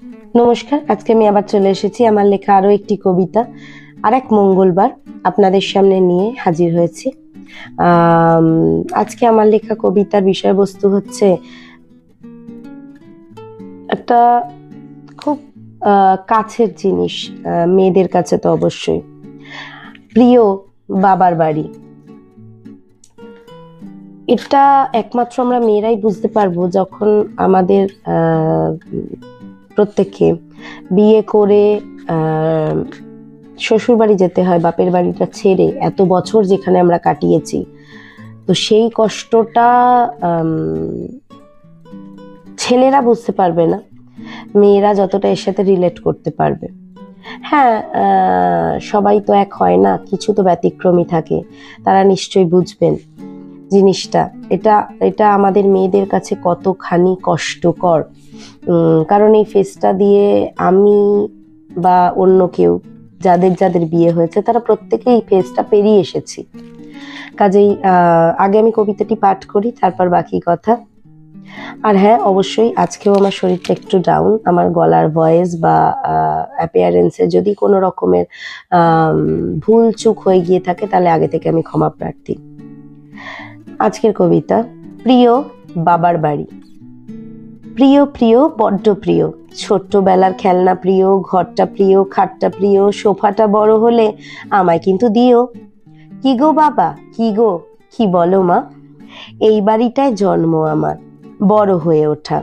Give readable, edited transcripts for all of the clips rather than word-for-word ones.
নমস্কার, আজকে আমি আবার চলে এসেছি আমার লেখা আরো একটি কবিতা আর এক মঙ্গলবার আপনাদের সামনে নিয়ে হাজির হয়েছি। আজকে আমার লেখা কবিতার বিষয়বস্তু হচ্ছে একটা খুব কাছের জিনিস, মেয়েদের কাছে তো অবশ্যই প্রিয় বাবার বাড়ি। এটা একমাত্র আমরা মেয়েরাই বুঝতে পারবো যখন আমাদের প্রত্যেককে বিয়ে করে শ্বশুর বাড়ি যেতে হয়, বাপের বাড়িটা ছেড়ে এত বছর যেখানে আমরা কাটিয়েছি, তো সেই কষ্টটা ছেলেরা বুঝতে পারবে না, মেয়েরা যতটা এর সাথে রিলেট করতে পারবে। হ্যাঁ, সবাই তো এক হয় না, কিছু তো ব্যতিক্রমী থাকে, তারা নিশ্চয়ই বুঝবেন জিনিসটা। এটা আমাদের মেয়েদের কাছে কতখানি কষ্টকর, কারণ এই ফেসটা দিয়ে আমি বা অন্য কেউ যাদের বিয়ে হয়েছে তারা প্রত্যেকেই এই ফেসটা পেরিয়ে এসেছি। কাজেই আগে আমি কবিতাটি পাঠ করি, তারপর বাকি কথা। আর হ্যাঁ, অবশ্যই আজকেও আমার শরীরটা একটু ডাউন, আমার গলার ভয়েস বা অ্যাপিয়ারেন্সে যদি কোনো রকমের ভুল চুক হয়ে গিয়ে থাকে তাহলে আগে থেকে আমি ক্ষমা প্রার্থী। আজকের কবিতা, প্রিয় বাবার বাড়ি। প্রিয় প্রিয় বড্ড প্রিয়, ছোট্টবেলার খেলনা প্রিয়, ঘরটা প্রিয়, খাটটা প্রিয়, সোফাটা বড় হলে আমায় কিন্তু দিও। কি গো বাবা, কি গো, কি বলো মা? এই বাড়িটায় জন্ম আমার, বড় হয়ে ওঠা।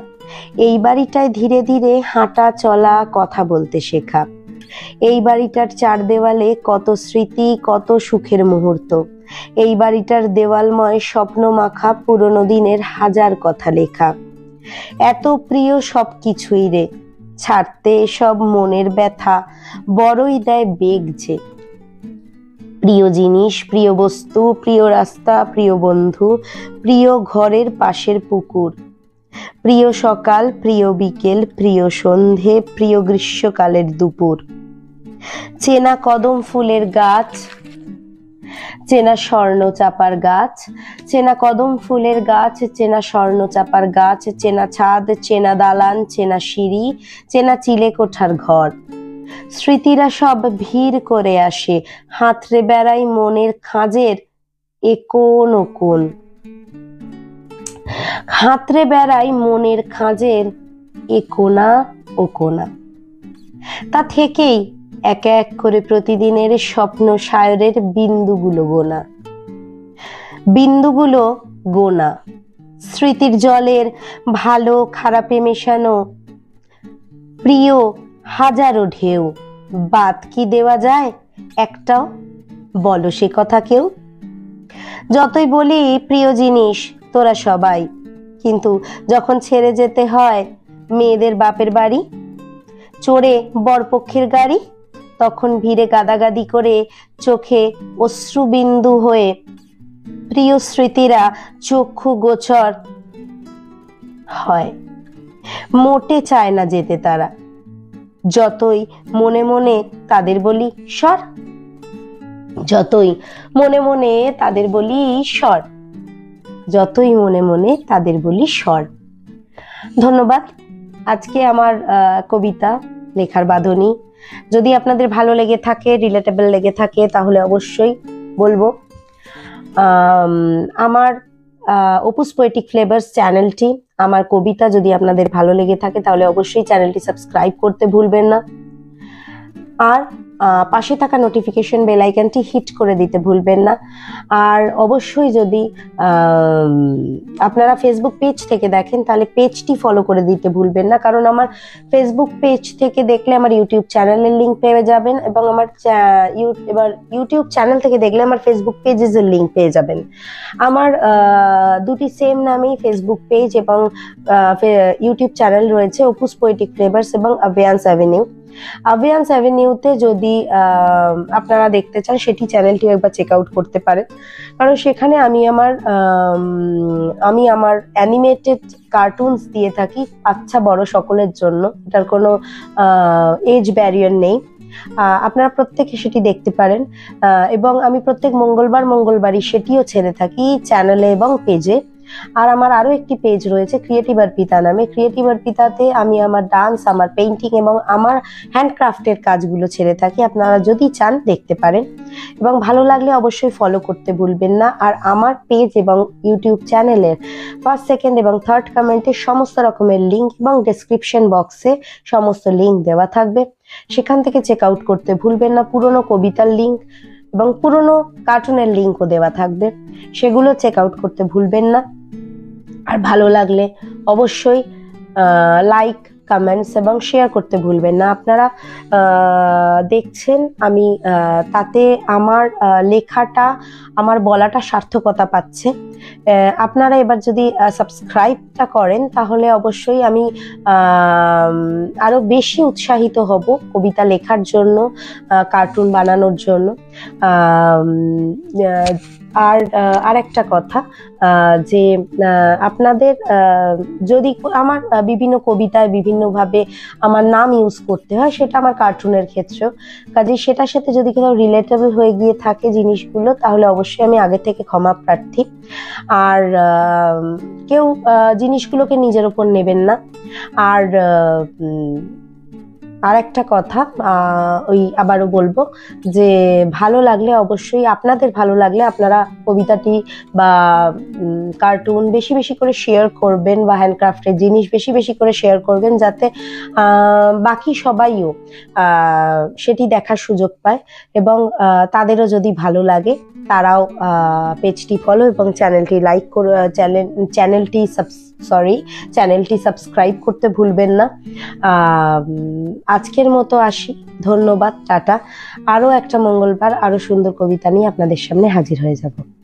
এই বাড়িটায় ধীরে ধীরে হাঁটা চলা, কথা বলতে শেখা। এই বাড়িটার চার দেওয়ালে কত স্মৃতি, কত সুখের মুহূর্ত। এই বাড়িটার দেওয়ালময় স্বপ্ন মাখা পুরনো দিনের হাজার কথা লেখা। এত প্রিয় সব কিছুই রে, ছাড়তে সব মনের ব্যথা বড়ই দেয় বেগ যে। প্রিয় জিনিস, প্রিয় বস্তু, প্রিয় রাস্তা, প্রিয় বন্ধু, প্রিয় ঘরের পাশের পুকুর, প্রিয় সকাল, প্রিয় বিকেল, প্রিয় সন্ধে, প্রিয় গ্রীষ্মকালের দুপুর। চেনা কদম ফুলের গাছ, চেনা স্বর্ণ চাপার গাছ, চেনা কদম ফুলের গাছ, চেনা স্বর্ণ চাপার গাছ, চেনা ছাদ, চেনা দালান, চেনা সিঁড়ি, চেনা চিলে কোঠার ঘর। স্মৃতিরা সব ভিড় করে আসে, হাতড়ে বেড়াই মনের খাঁজের এ কোন ও কোন। হাতড়ে বেড়াই মনের খাঁজের এ কোনা ও কোনা। তা থেকেই এক এক করে প্রতিদিনের স্বপ্ন সায়রের বিন্দুগুলো গোনা, বিন্দুগুলো গোনা। স্মৃতির জলের ভালো খারাপে মেশানো প্রিয় হাজারো ঢেউ। বাদ কি দেওয়া যায় একটাও, বলো সে কথা কেউ? যতই বলি প্রিয় জিনিস তোরা সবাই, কিন্তু যখন ছেড়ে যেতে হয় মেয়েদের বাপের বাড়ি, চড়ে বরপক্ষের গাড়ি, তখন ভিড়ে গাদাগাদি করে চোখে অশ্রুবিন্দু হয়ে প্রিয় স্মৃতিরা চক্ষু গোচর হয়। মোটে চায় না যেতে তারা, যতই মনে মনে তাদের বলি সর, যতই মনে মনে তাদের বলি সর, যতই মনে মনে তাদের বলি সর। ধন্যবাদ। আজকে আমার কবিতা লেখার বাঁধনি যদি আপনাদের ভালো লেগে থাকে, রিলেটেবল লেগে থাকে, তাহলে অবশ্যই বলবো আমার অপুস পোয়েটিক ফ্লেভার্স চ্যানেলটি, আমার কবিতা যদি আপনাদের ভালো লেগে থাকে তাহলে অবশ্যই চ্যানেলটি সাবস্ক্রাইব করতে ভুলবেন না, আর পাশে থাকা নোটিফিকেশন বেল আইকনটি হিট করে দিতে ভুলবেন না। আর অবশ্যই যদি আপনারা ফেসবুক পেজ থেকে দেখেন তাহলে পেজটি ফলো করে দিতে ভুলবেন না, কারণ আমার ফেসবুক পেজ থেকে দেখলে আমার ইউটিউব চ্যানেলের লিঙ্ক পেয়ে যাবেন, এবং আমার ইউটিউব চ্যানেল থেকে দেখলে আমার ফেসবুক পেজের লিঙ্ক পেয়ে যাবেন। আমার দুটি সেম নামেই ফেসবুক পেজ এবং ইউটিউব চ্যানেল রয়েছে, অপুস পোয়েটিক ফ্লেভার্স এবং আভিয়ান্স অ্যাভিনিউ। আভিয়ান্স অ্যাভিনিউতে যদি আপনারা দেখতে চান সেটি চ্যানেলটি একবার চেক আউট করতে পারেন, কারণ সেখানে আমি আমার অ্যানিমেটেড কার্টুনস দিয়ে থাকি বাচ্চা বড় সকলের জন্য, এটার কোনো এজ ব্যারিয়ার নেই, আপনারা প্রত্যেকে সেটি দেখতে পারেন। এবং আমি প্রত্যেক মঙ্গলবারই সেটিও ছেড়ে থাকি চ্যানেলে এবং পেজে। আর আমার আরও একটি পেজ রয়েছে ক্রিয়েটিভ অর্পিতা নামে। ক্রিয়েটিভ অর্পিতাতে আমি আমার ডান্স, আমার পেইন্টিং এবং আমার হ্যান্ডক্রাফটের কাজগুলো ছেড়ে থাকি। আপনারা যদি চান দেখতে পারেন, এবং ভালো লাগলে অবশ্যই ফলো করতে ভুলবেন না। আর আমার পেজ এবং ইউটিউব চ্যানেলের ফার্স্ট, সেকেন্ড এবং থার্ড কমেন্টে সমস্ত রকমের লিঙ্ক এবং ডেসক্রিপশন বক্সে সমস্ত লিঙ্ক দেওয়া থাকবে, সেখান থেকে চেক আউট করতে ভুলবেন না। পুরনো কবিতার লিঙ্ক এবং পুরনো কার্টুনের লিঙ্কও দেওয়া থাকবে, সেগুলো চেক আউট করতে ভুলবেন না। আর ভালো লাগলে অবশ্যই লাইক, কমেন্টস এবং শেয়ার করতে ভুলবেন না। আপনারা দেখছেন আমি তাতে আমার লেখাটা, আমার বলাটা সার্থকতা পাচ্ছে। আপনারা এবার যদি সাবস্ক্রাইবটা করেন তাহলে অবশ্যই আমি আরো বেশি উৎসাহিত হব কবিতা লেখার জন্য, কার্টুন বানানোর জন্য। আর একটা কথা, যে আপনাদের যদি আমার বিভিন্ন কবিতায় বিভিন্নভাবে আমার নাম ইউজ করতে হয়, সেটা আমার কার্টুনের ক্ষেত্রেও, কাজেই সেটার সাথে যদি কোথাও রিলেটেবল হয়ে গিয়ে থাকে জিনিসগুলো, তাহলে অবশ্যই আমি আগে থেকে ক্ষমা প্রার্থী। আর কেউ জিনিসগুলোকে নিজের ওপর নেবেন না। আর একটা কথা ওই আবারও বলবো যে ভালো লাগলে অবশ্যই, আপনাদের ভালো লাগলে আপনারা কবিতাটি বা কার্টুন বেশি বেশি করে শেয়ার করবেন, বা হ্যান্ডক্রাফটের জিনিস বেশি বেশি করে শেয়ার করবেন, যাতে বাকি সবাইও সেটি দেখার সুযোগ পায়, এবং তাদেরও যদি ভালো লাগে তারাও পেজটি ফলো এবং চ্যানেলটি লাইক করে চ্যানেলটি সাবস্ক্রাইব করতে ভুলবেন না। আজকের মতো আসি, ধন্যবাদ, টাটা। আরও একটা মঙ্গলবার আরও সুন্দর কবিতা নিয়ে আপনাদের সামনে হাজির হয়ে যাব।